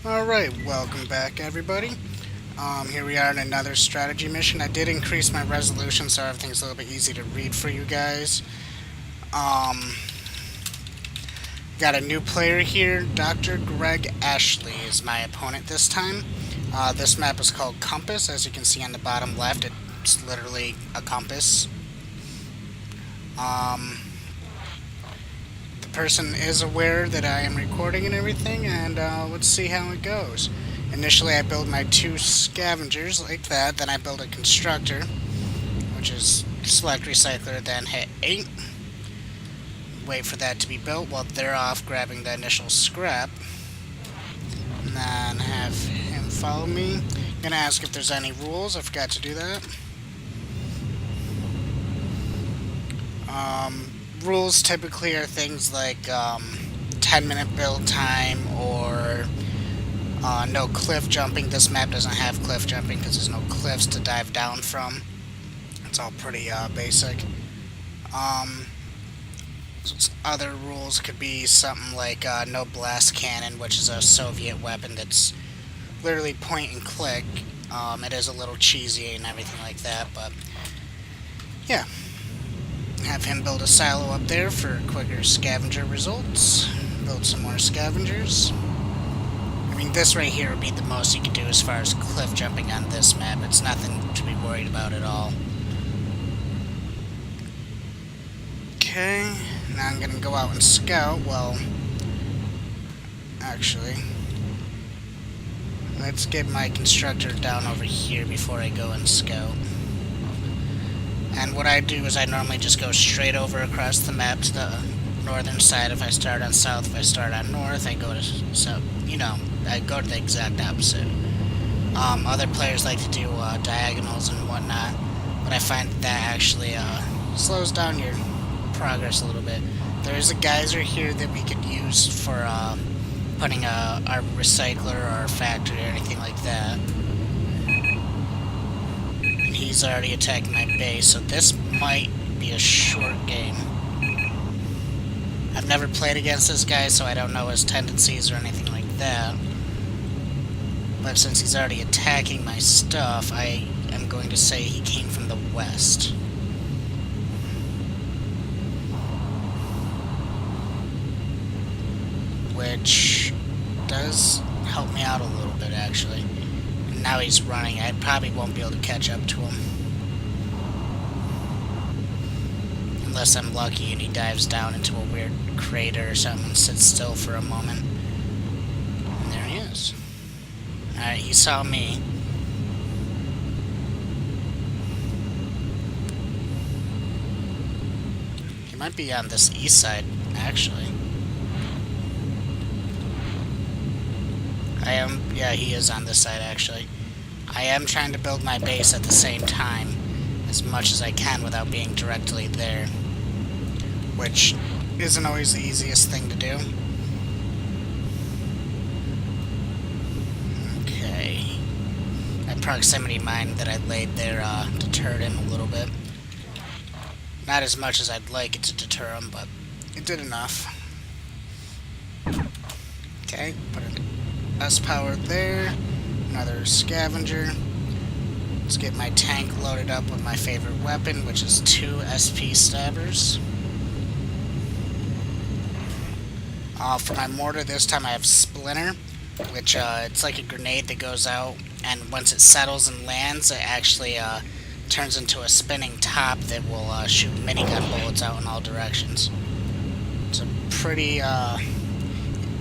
Alright, welcome back everybody. Here we are in another strategy mission. I did increase my resolution so everything's a little bit easy to read for you guys. Um, got a new player here. Dr. Greg Ashley is my opponent this time. This map is called Compass. As you can see on the bottom left, it's literally a compass. Um, the person is aware that I am recording and everything, and let's see how it goes. Initially, I build my two scavengers like that, then I build a constructor, which is select recycler, then hit 8. Wait for that to be built while they're off grabbing the initial scrap. And then have him follow me. I'm gonna ask if there's any rules, I forgot to do that. Rules typically are things like 10-minute build time or no cliff jumping. This map doesn't have cliff jumping because there's no cliffs to dive down from. It's all pretty basic. Um, Other rules could be something like no blast cannon, which is a Soviet weapon that's literally point and click. It is a little cheesy and everything like that, but yeah. Have him build a silo up there for quicker scavenger results. Build some more scavengers. I mean, this right here would be the most you could do as far as cliff jumping on this map. It's nothing to be worried about at all. Okay, now I'm gonna go out and scout. Well, actually, let's get my constructor down over here before I go and scout. And what I do is I normally just go straight over across the map to the northern side. If I start on south, if I start on north, I go to south. I go to the exact opposite. Other players like to do diagonals and whatnot, but I find that actually slows down your progress a little bit. There is a geyser here that we could use for putting our recycler or our factory or anything like that. And he's already attacking my base, so this might be a short game. I've never played against this guy, so I don't know his tendencies or anything like that. But since he's already attacking my stuff, I am going to say he came from the west. Which does help me out a little bit, actually. Now he's running. I probably won't be able to catch up to him. Unless I'm lucky and he dives down into a weird crater or something and sits still for a moment. And there he is. Alright, he saw me. He might be on this east side, actually. Yeah, he is on this side, actually. I am trying to build my base at the same time, as much as I can without being directly there. Which isn't always the easiest thing to do. Okay. That proximity mine that I laid there deterred him a little bit. Not as much as I'd like it to deter him, but it did enough. Okay, put an S-power there. Another scavenger. Let's get my tank loaded up with my favorite weapon, which is 2 SP stabbers. For my mortar this time I have Splinter, which it's like a grenade that goes out, and once it settles and lands, it actually turns into a spinning top that will shoot minigun bullets out in all directions. It's a pretty,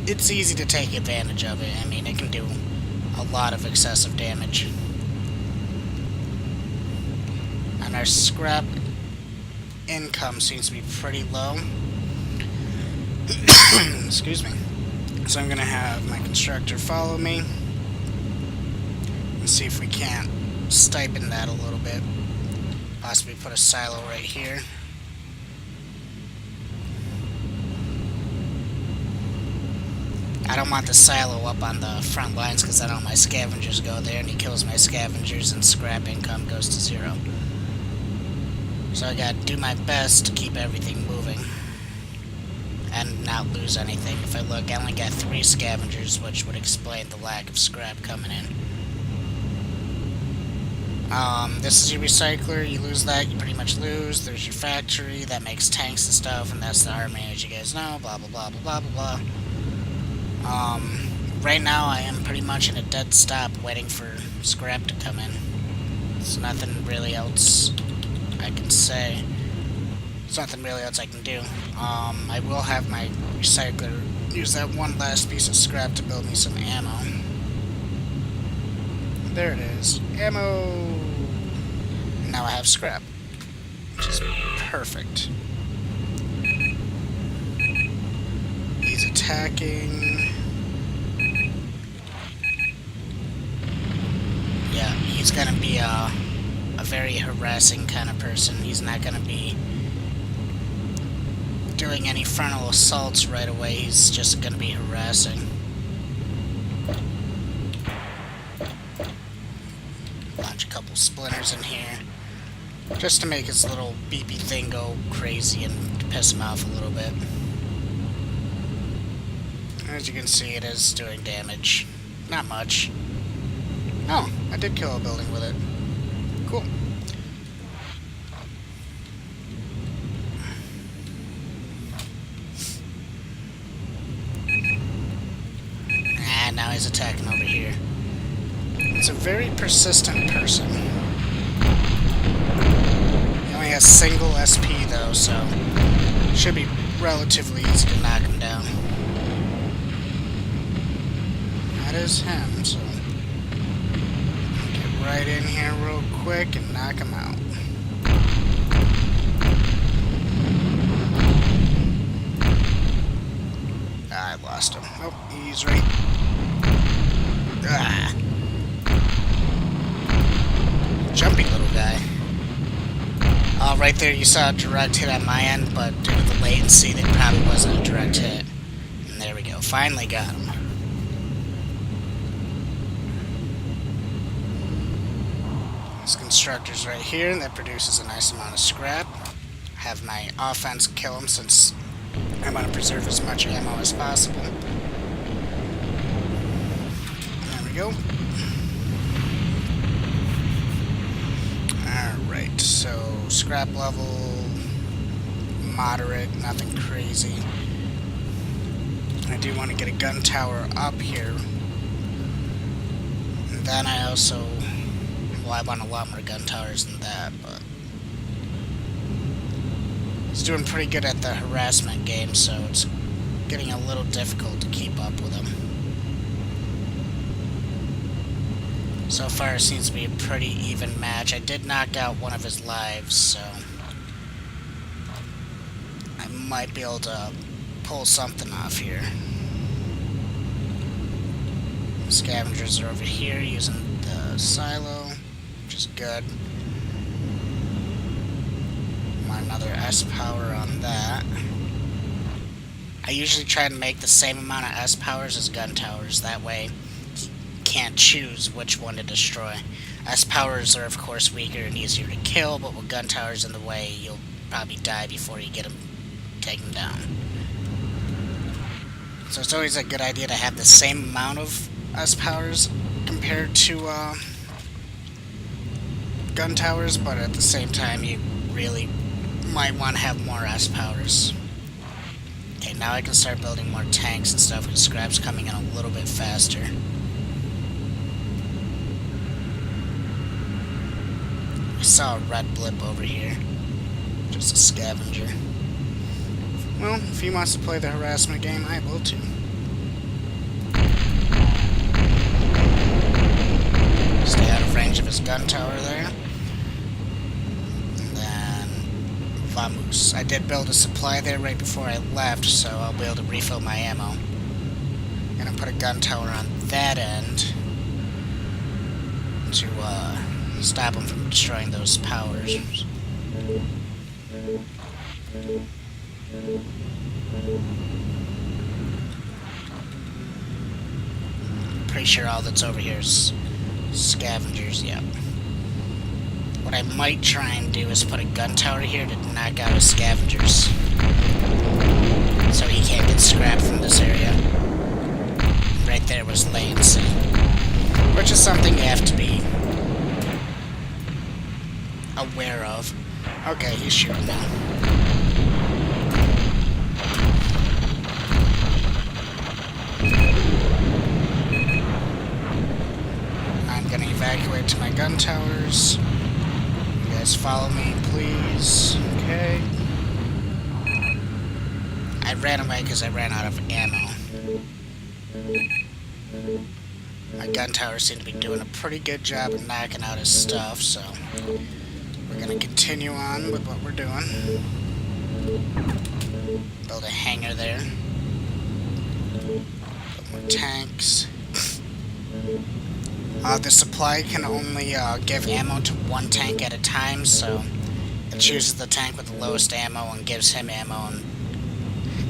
it's easy to take advantage of it. I mean, it can do a lot of excessive damage. And our scrap income seems to be pretty low. Excuse me. So I'm gonna have my constructor follow me and see if we can't stipend that a little bit. Possibly put a silo right here. I don't want the silo up on the front lines because I don't want my scavengers go there, and he kills my scavengers and scrap income goes to 0. So I gotta do my best to keep everything moving. and not lose anything. If I look, I only got 3 scavengers, which would explain the lack of scrap coming in. This is your recycler. You lose that, you pretty much lose. There's your factory that makes tanks and stuff, and that's the army, as you guys know. Blah blah blah blah blah blah blah. Right now I am pretty much in a dead stop, waiting for scrap to come in. There's nothing really else I can say. There's nothing really else I can do. I will have my recycler use that one last piece of scrap to build me some ammo. There it is. Ammo! Now I have scrap, which is perfect. He's attacking. Yeah, he's gonna be a very harassing kind of person. He's not gonna be doing any frontal assaults right away. He's just gonna be harassing. Launch a couple splinters in here, just to make his little beepy thing go crazy and to piss him off a little bit. As you can see, it is doing damage. Not much. Oh, I did kill a building with it. Cool. Ah, now he's attacking over here. He's a very persistent person. He only has single SP though, so it should be relatively easy to knock him down. That is him, so get right in here real quick and knock him out. I lost him. Oh, he's right. Ah. Jumpy little guy. Right there you saw a direct hit on my end, but due to the latency, there probably wasn't a direct hit. And there we go. Finally got him. This constructor's right here, and that produces a nice amount of scrap. Have my offense kill him since I want to preserve as much ammo as possible. There we go. Alright, so scrap level, moderate, nothing crazy. I do want to get a gun tower up here. And then I also, well, I want a lot more gun towers than that, but he's doing pretty good at the harassment game, so it's getting a little difficult to keep up with him. So far, it seems to be a pretty even match. I did knock out one of his lives, so I might be able to pull something off here. The scavengers are over here using the silo, which is good. Want another S power on that. I usually try to make the same amount of S powers as gun towers. That way, can't choose which one to destroy. S powers are of course weaker and easier to kill, but with gun towers in the way, you'll probably die before you get them taken down. So it's always a good idea to have the same amount of S powers compared to gun towers, but at the same time you really might want to have more S powers. Okay, now I can start building more tanks and stuff because scrap's coming in a little bit faster. I saw a red blip over here. Just a scavenger. Well, if he wants to play the harassment game, I will too. Stay out of range of his gun tower there. And then Vamoose. I did build a supply there right before I left, so I'll be able to refill my ammo. Gonna put a gun tower on that end to stop him from destroying those powers. Pretty sure all that's over here is scavengers, yep. What I might try and do is put a gun tower here to knock out his scavengers. so he can't get scrap from this area. Right there was lanes, which is something you have to be aware of. Okay, he's shooting now. I'm gonna evacuate to my gun towers. You guys follow me, please. Okay. I ran away because I ran out of ammo. My gun towers seem to be doing a pretty good job of knocking out his stuff, so we're gonna continue on with what we're doing. Build a hangar there. Build more tanks. The supply can only give ammo to one tank at a time, so it chooses the tank with the lowest ammo and gives him ammo, and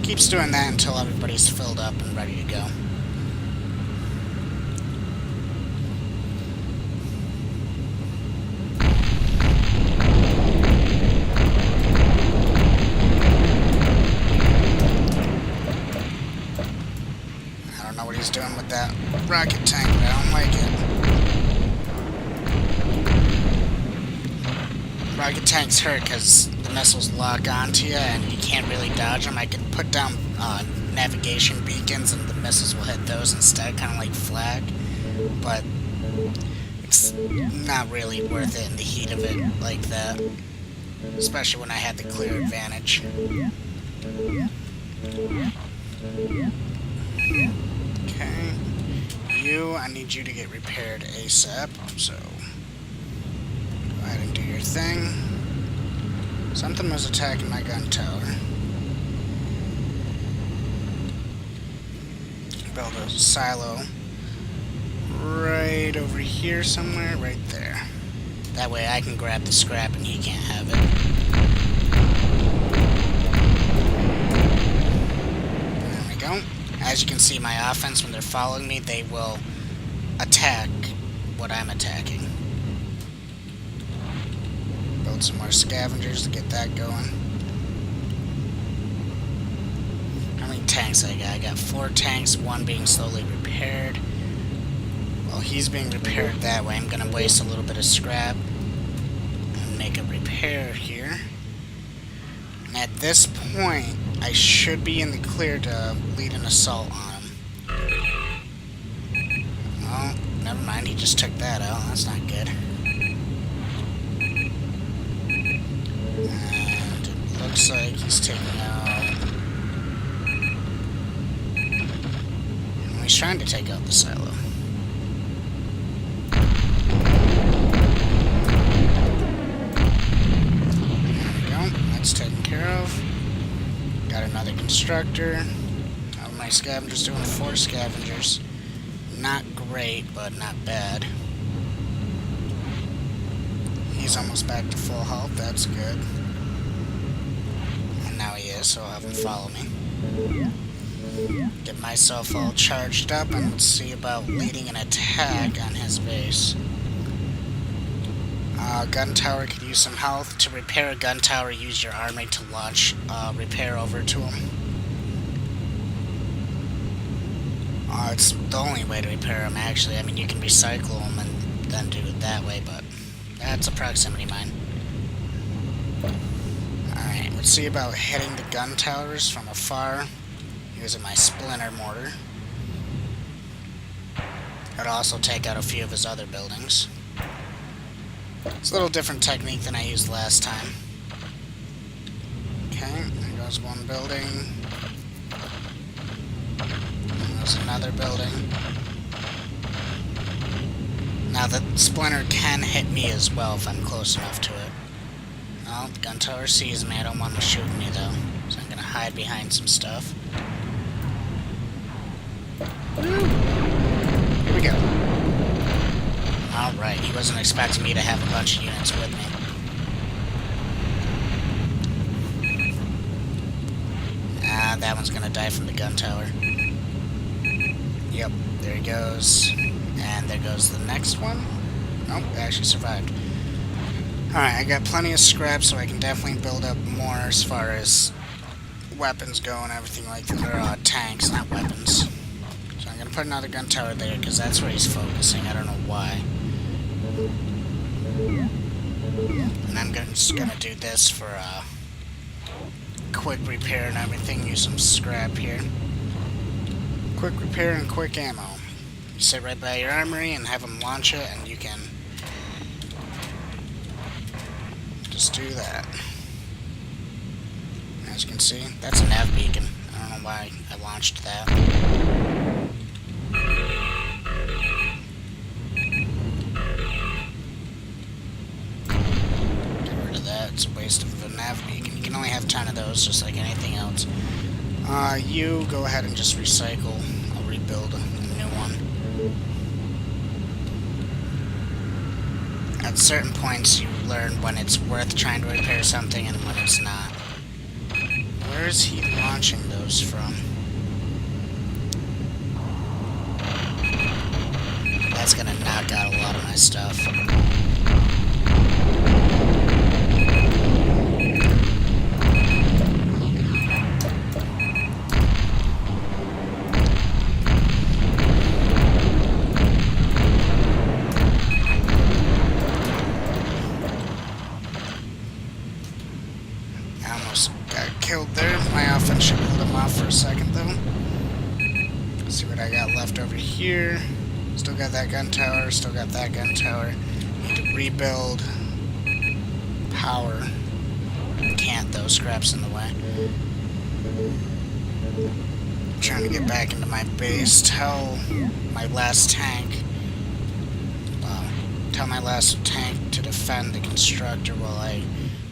keeps doing that until everybody's filled up and ready to go. I don't know what he's doing with that rocket tank, but I don't like it. Rocket tanks hurt because the missiles lock onto you and you can't really dodge them. I could put down navigation beacons and the missiles will hit those instead, kind of like flag. But it's not really worth it in the heat of it like that. Especially when I had the clear advantage. Okay. You, I need you to get repaired ASAP, so go ahead and do your thing. Something was attacking my gun tower. Build a silo right over here somewhere, right there. That way I can grab the scrap and he can't have it. There we go. As you can see, my offense, when they're following me, they will attack what I'm attacking. Build some more scavengers to get that going. How many tanks I got? I got 4 tanks, 1 being slowly repaired. While he's being repaired that way, I'm going to waste a little bit of scrap and make a repair here. And at this point, I should be in the clear to lead an assault on him. Oh, never mind, he just took that out. That's not good. And it looks like he's taking out... Well, he's trying to take out the silo. There we go. That's taken care of. Got another constructor. How are my scavengers doing? 4 scavengers. Not great, but not bad. He's almost back to full health. That's good. And now he is, so I'll have him follow me. Get myself all charged up, and let's see about leading an attack on his base. Gun tower could use some health. To repair a gun tower, use your army to launch repair over to him. It's the only way to repair them, actually. I mean, you can recycle them and then do it that way, but that's a proximity mine. Alright, let's see about hitting the gun towers from afar using my splinter mortar. It'll also take out a few of his other buildings. It's a little different technique than I used last time. Okay, there goes one building. There goes another building. Now the splinter can hit me as well if I'm close enough to it. Well, the gun tower sees me. I don't want to shoot me though, so I'm gonna hide behind some stuff. Here we go. Alright, he wasn't expecting me to have a bunch of units with me. That one's gonna die from the gun tower. Yep, there he goes. And there goes the next one. Nope, it actually survived. Alright, I got plenty of scrap, so I can definitely build up more as far as weapons go and everything like that. Or tanks, not weapons. So I'm going to put another gun tower there because that's where he's focusing. I don't know why. And I'm just going to do this for quick repair and everything. Use some scrap here. Quick repair and quick ammo. You sit right by your armory and have them launch it, and you can just do that. As you can see, that's a nav beacon. I don't know why I launched that. Get rid of that. It's a waste of a nav beacon. You can only have 10 of those, just like anything else. You go ahead and just recycle. I'll rebuild a new one. At certain points, you learn when it's worth trying to repair something and when it's not. Where is he launching those from? That's gonna knock out a lot of my stuff. I almost got killed there. My offense should hold him off for a second, though. Let's see what I got left over here. Still got that gun tower. Still got that gun tower. Need to rebuild. Power. Can't, though. Scrap's in the way. I'm trying to get back into my base. Tell my last tank to defend the constructor while I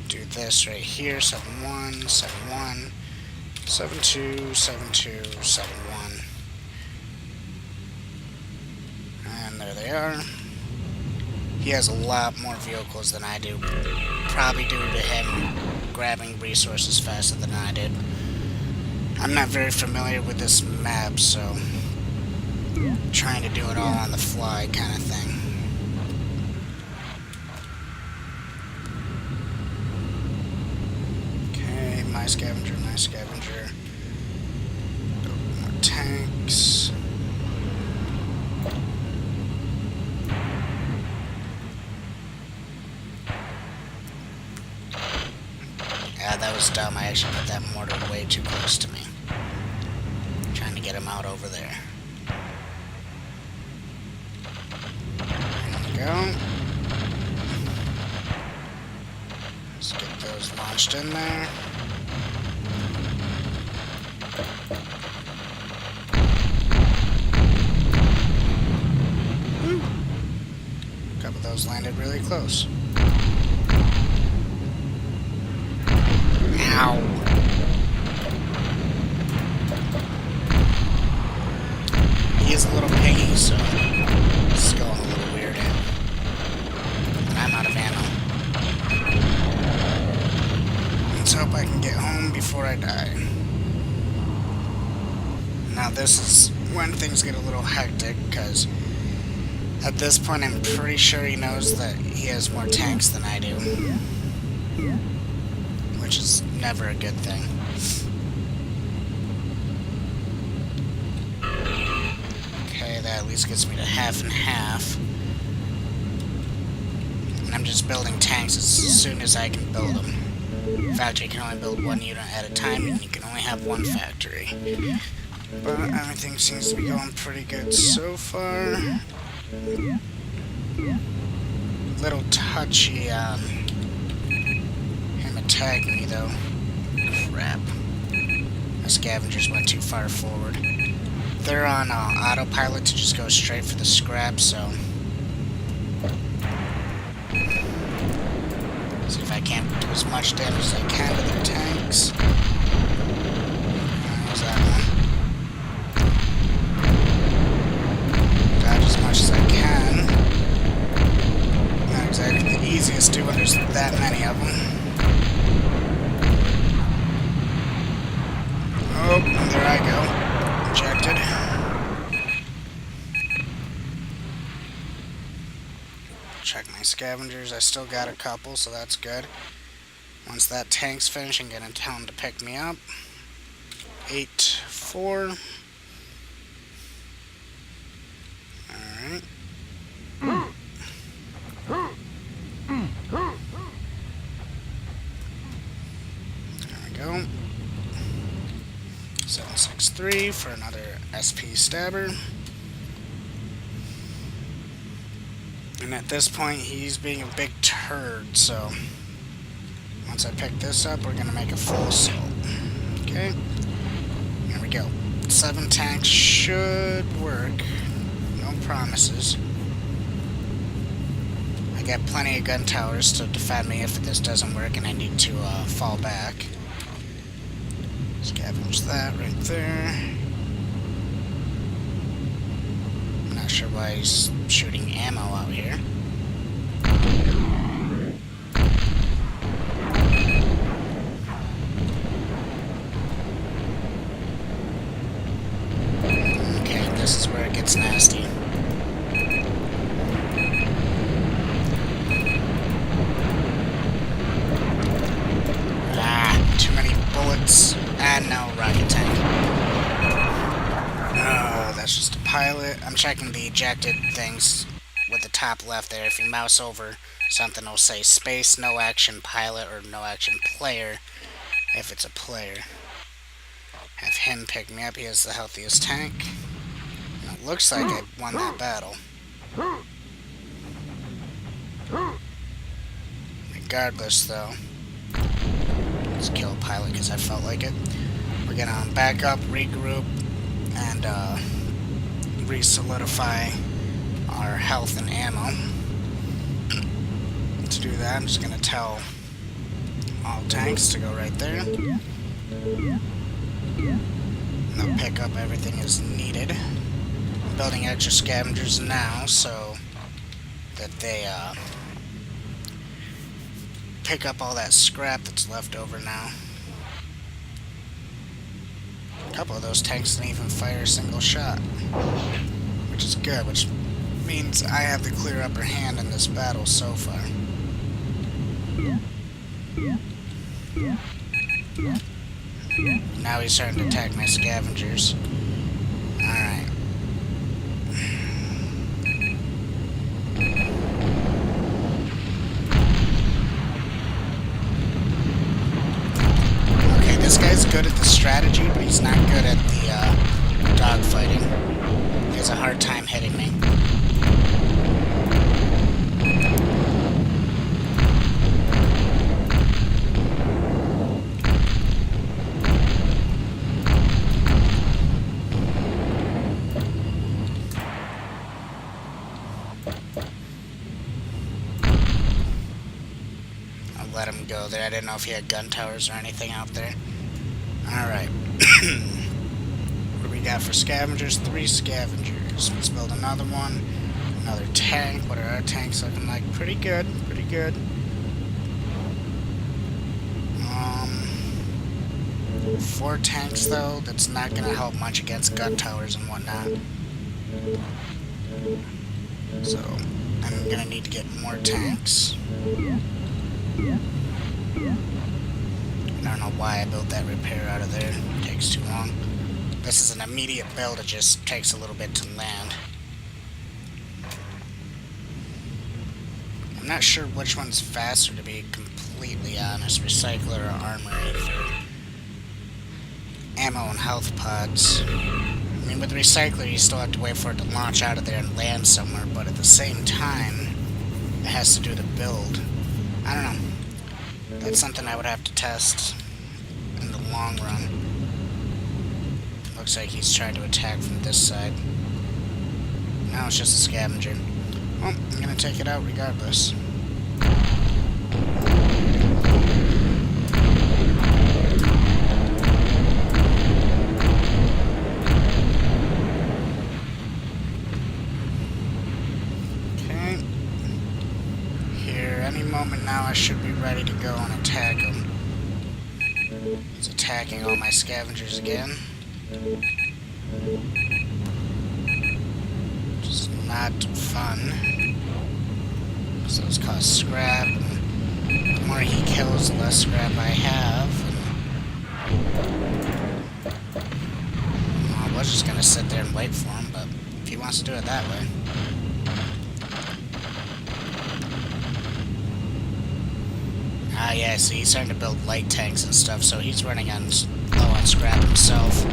do this right here. 7-1, 7-1, 7-2, 7-2, 7-1. And there they are. He has a lot more vehicles than I do. Probably due to him grabbing resources faster than I did. I'm not very familiar with this map, so trying to do it all on the fly kind of thing. Okay, my scavenger. More tanks. Yeah, that was dumb. I actually put that mortar way too close to me. Trying to get him out over there. There we go. Let's get those launched in there. Woo. A couple of those landed really close. Ow. He is a little piggy, so it's going a little weird. And I'm out of ammo. Let's hope I can get home before I die. Now this is when things get a little hectic, because at this point I'm pretty sure he knows that he has more tanks than I do. Which is never a good thing. Okay, that at least gets me to half and half. And I'm just building tanks as soon as I can build them. Factory can only build one unit at a time, and you can only have one factory. But everything seems to be going pretty good so far. A little touchy on him attacking me, though. Crap. My scavengers went too far forward. They're on autopilot to just go straight for the scrap, so see if I can't do as much damage as I can to their tanks. There's that one. Dodge as much as I can. Not exactly the easiest to do when there's that many of them. Oh, there I go. Ejected. Check my scavengers. I still got a couple, so that's good. Once that tank's finished, I'm gonna tell him to pick me up. 8-4. Alright. There we go. 7-6-3 for another SP stabber. And at this point, he's being a big turd, so once I pick this up, we're going to make a full assault. Okay, here we go. 7 tanks should work. No promises. I got plenty of gun towers to defend me if this doesn't work and I need to fall back. Scavenge that right there. I'm not sure why he's shooting ammo out here. Okay, this is where it gets nasty. Too many bullets. And no rocket tank. Oh, that's just a pilot. I'm checking the ejected things with the top left there. If you mouse over something, it'll say space, no action pilot, or no action player if it's a player. Have him pick me up. He has the healthiest tank. And it looks like I won that battle. Regardless, though, let's kill a pilot because I felt like it. We're gonna back up, regroup, and re-solidify our health and ammo. To do that, I'm just gonna tell all tanks to go right there. And they'll pick up everything as needed. I'm building extra scavengers now so that they pick up all that scrap that's left over now. A couple of those tanks didn't even fire a single shot, which is good, which means I have the clear upper hand in this battle so far. Now he's starting to attack my scavengers. Alright. Okay, this guy's good at the strategy, but he's not good at the dogfighting. He has a hard time hitting me. Let him go there. I didn't know if he had gun towers or anything out there. Alright. What do we got for scavengers? 3 scavengers. Let's build another one. Another tank. What are our tanks looking like? Pretty good. Pretty good. 4 tanks, though. That's not going to help much against gun towers and whatnot. So, I'm going to need to get more tanks. I don't know why I built that repair out of there. It takes too long. This is an immediate build. It just takes a little bit to land. I'm not sure which one's faster, to be completely honest. Recycler or armory for ammo and health pods. I mean, with the recycler, you still have to wait for it to launch out of there and land somewhere, but at the same time, it has to do the build. I don't know. That's something I would have to test in the long run. Looks like he's trying to attack from this side. No, it's just a scavenger. Well, I'm gonna take it out regardless. Any moment now I should be ready to go and attack him. He's attacking all my scavengers again. Which is not fun. Because those cost scrap. And the more he kills, the less scrap I have. And was just gonna sit there and wait for him, but if he wants to do it that way. Ah, yeah, see, he's starting to build light tanks and stuff, so he's running on low on scrap himself.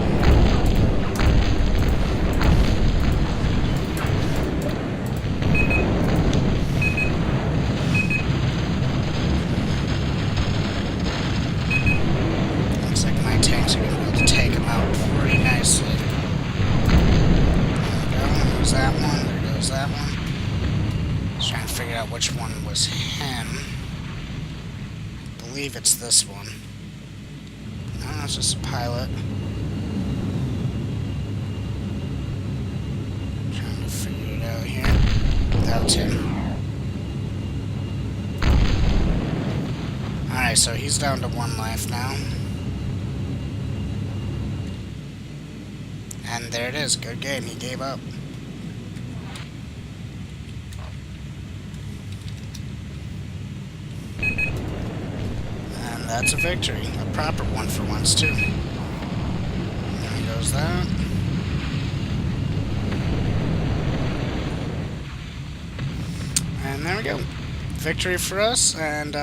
Looks like my tanks are going to be able to take him out pretty nicely. There we go, there's that one, there goes that one. Just trying to figure out which one was him. I believe it's this one. No, it's just a pilot. Trying to figure it out here. That's him. Alright, so he's down to 1 life now. And there it is. Good game. He gave up. And that's a victory. A proper one for once, too. There goes that. And there we go. Victory for us, and